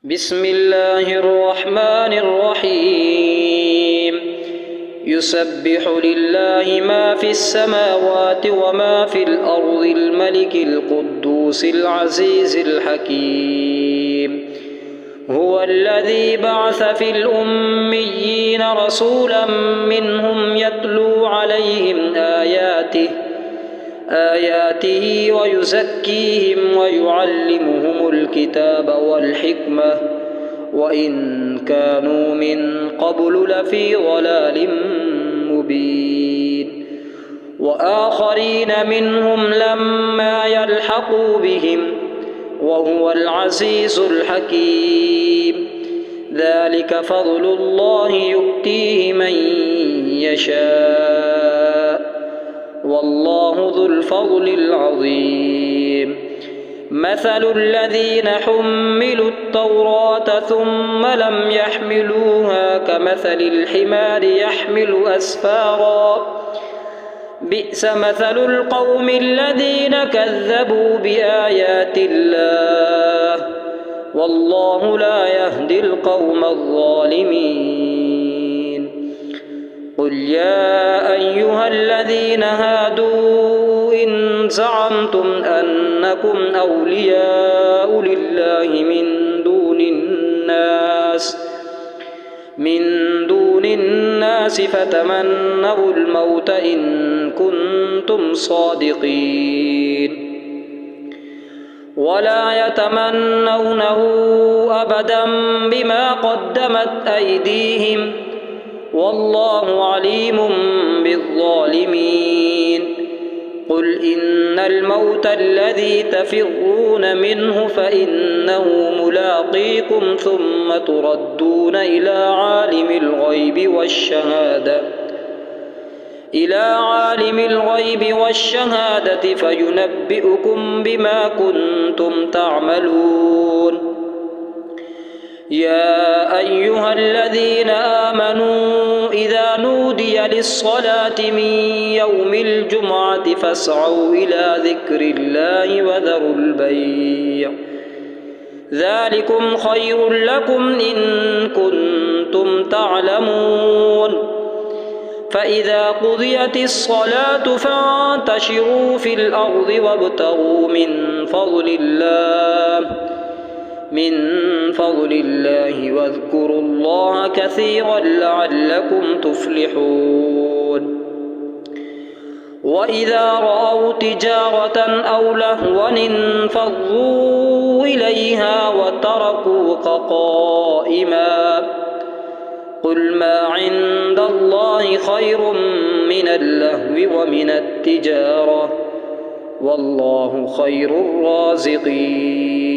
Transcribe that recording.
بسم الله الرحمن الرحيم يسبح لله ما في السماوات وما في الأرض الملك القدوس العزيز الحكيم هو الذي بعث في الأميين رسولا منهم يتلو عليهم آياته ويزكيهم ويعلمهم الكتاب والحكمة وإن كانوا من قبل لفي ضلال مبين وآخرين منهم لما يلحقوا بهم وهو العزيز الحكيم ذلك فضل الله يؤتيه من يشاء والله ذو الفضل العظيم مثل الذين حملوا التوراة ثم لم يحملوها كمثل الحمار يحمل أسفارا بئس مثل القوم الذين كذبوا بآيات الله والله لا يهدي القوم الظالمين قل يا أيها الذين هادوا إن زعمتم أنكم أولياء لله من دون الناس فتمنوا الموت إن كنتم صادقين ولا يتمنونه أبدا بما قدمت أيديهم والله عليم بالظالمين قل إن الموت الذي تفرون منه فإنه ملاقيكم ثم تردون إلى عالم الغيب والشهادة فينبئكم بما كنتم تعملون يا أيها الذين آمنوا إذا نودي للصلاة من يوم الجمعة فاسعوا إلى ذكر الله وذروا البيع ذلكم خير لكم إن كنتم تعلمون فإذا قضيت الصلاة فانتشروا في الأرض وابتغوا من فضل الله واذكروا الله كثيرا لعلكم تفلحون وإذا رأوا تجارة أو لهوا انفضوا إليها وتركوك قائما قل ما عند الله خير من اللهو ومن التجارة والله خير الرازقين